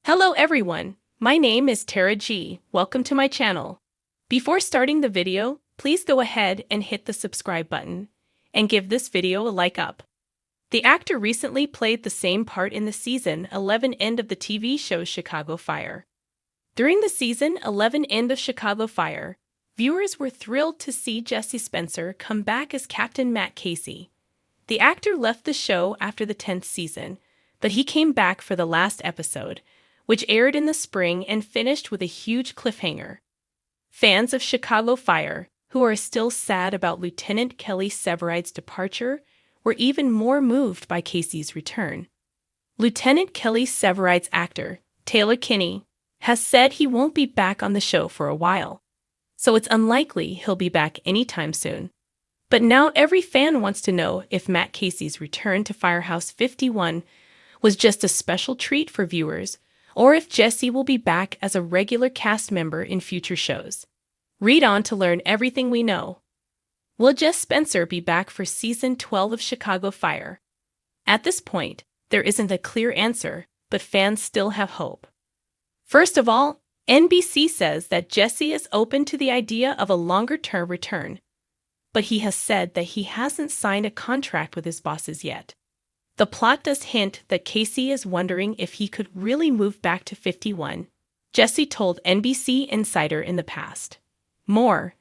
Hello everyone, my name is Tara G. Welcome to my channel. Before starting the video, please go ahead and hit the subscribe button and give this video a like up. The actor recently played the same part in the season 11 end of the TV show Chicago Fire. During the season 11 end of Chicago Fire, viewers were thrilled to see Jesse Spencer come back as Captain Matt Casey. The actor left the show after the 10th season, but he came back for the last episode, which aired in the spring and finished with a huge cliffhanger. Fans of Chicago Fire, who are still sad about Lieutenant Kelly Severide's departure, were even more moved by Casey's return. Lieutenant Kelly Severide's actor, Taylor Kinney, has said he won't be back on the show for a while, so it's unlikely he'll be back anytime soon. But now every fan wants to know if Matt Casey's return to Firehouse 51 was just a special treat for viewers, or if Jesse will be back as a regular cast member in future shows. Read on to learn everything we know. Will Jesse Spencer be back for Season 12 of Chicago Fire? At this point, there isn't a clear answer, but fans still have hope. First of all, NBC says that Jesse is open to the idea of a longer-term return, but he has said that he hasn't signed a contract with his bosses yet. The plot does hint that Casey is wondering if he could really move back to 51, Jesse told NBC Insider in the past. More,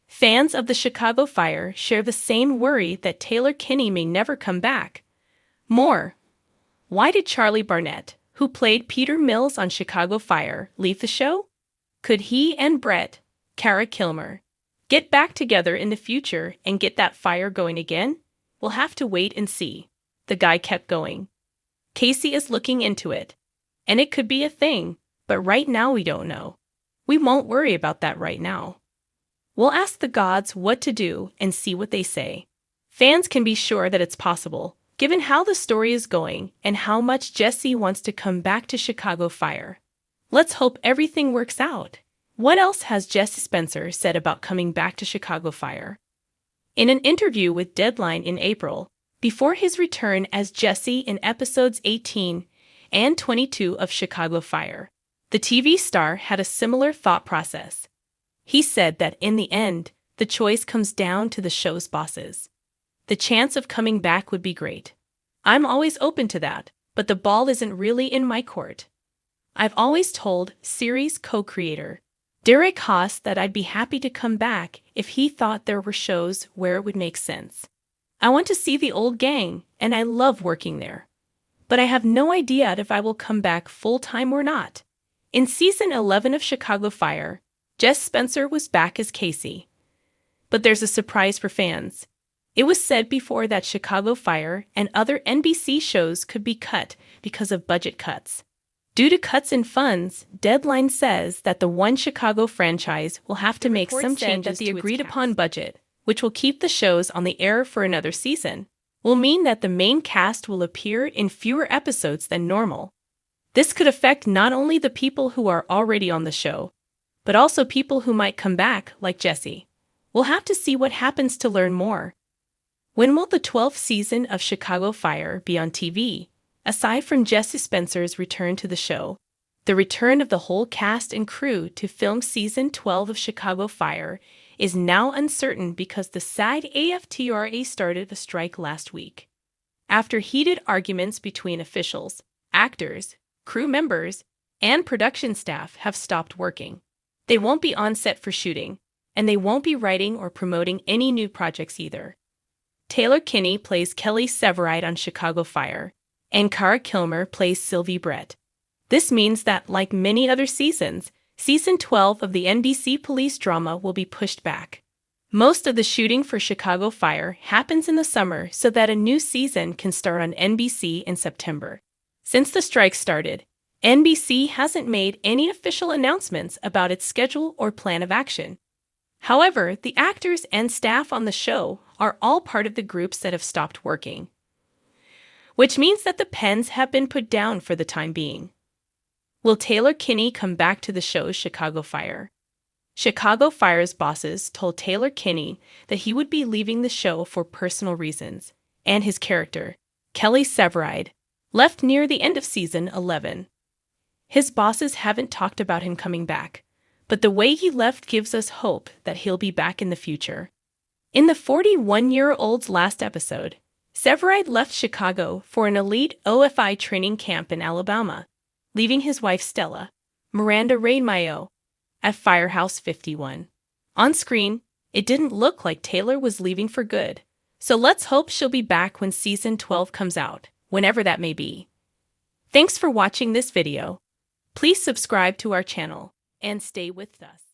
fans of the Chicago Fire share the same worry that Taylor Kinney may never come back. More, why did Charlie Barnett, who played Peter Mills on Chicago Fire, leave the show? Could he and Brett, Kara Kilmer, get back together in the future and get that fire going again? We'll have to wait and see. The guy kept going. Casey is looking into it, and it could be a thing, but right now we don't know. We won't worry about that right now. We'll ask the gods what to do and see what they say. Fans can be sure that it's possible, given how the story is going and how much Jesse wants to come back to Chicago Fire. Let's hope everything works out. What else has Jesse Spencer said about coming back to Chicago Fire? In an interview with Deadline in April, before his return as Jesse in episodes 18 and 22 of Chicago Fire, the TV star had a similar thought process. He said that in the end, the choice comes down to the show's bosses. The chance of coming back would be great. I'm always open to that, but the ball isn't really in my court. I've always told series co-creator Derek Haas that I'd be happy to come back if he thought there were shows where it would make sense. I want to see the old gang, and I love working there. But I have no idea if I will come back full-time or not. In Season 11 of Chicago Fire, Jesse Spencer was back as Casey. But there's a surprise for fans. It was said before that Chicago Fire and other NBC shows could be cut because of budget cuts. Due to cuts in funds, Deadline says that the One Chicago franchise will have to make some changes to the agreed-upon budget, which will keep the shows on the air for another season, will mean that the main cast will appear in fewer episodes than normal. This could affect not only the people who are already on the show, but also people who might come back, like Jesse. We'll have to see what happens to learn more. When will the 12th season of Chicago Fire be on TV? Aside from Jesse Spencer's return to the show, the return of the whole cast and crew to film Season 12 of Chicago Fire is now uncertain because the SAG-AFTRA started a strike last week. After heated arguments between officials, actors, crew members, and production staff have stopped working. They won't be on set for shooting, and they won't be writing or promoting any new projects either. Taylor Kinney plays Kelly Severide on Chicago Fire, and Kara Kilmer plays Sylvie Brett. This means that, like many other seasons, Season 12 of the NBC police drama will be pushed back. Most of the shooting for Chicago Fire happens in the summer so that a new season can start on NBC in September. Since the strike started, NBC hasn't made any official announcements about its schedule or plan of action. However, the actors and staff on the show are all part of the groups that have stopped working, which means that the pens have been put down for the time being. Will Taylor Kinney come back to the show's Chicago Fire? Chicago Fire's bosses told Taylor Kinney that he would be leaving the show for personal reasons, and his character, Kelly Severide, left near the end of Season 11. His bosses haven't talked about him coming back, but the way he left gives us hope that he'll be back in the future. In the 41-year-old's last episode, Severide left Chicago for an elite OFI training camp in Alabama, leaving his wife Stella, Miranda Rainmayo, at Firehouse 51. On screen, it didn't look like Taylor was leaving for good, so let's hope she'll be back when Season 12 comes out, whenever that may be. Thanks for watching this video. Please subscribe to our channel and stay with us.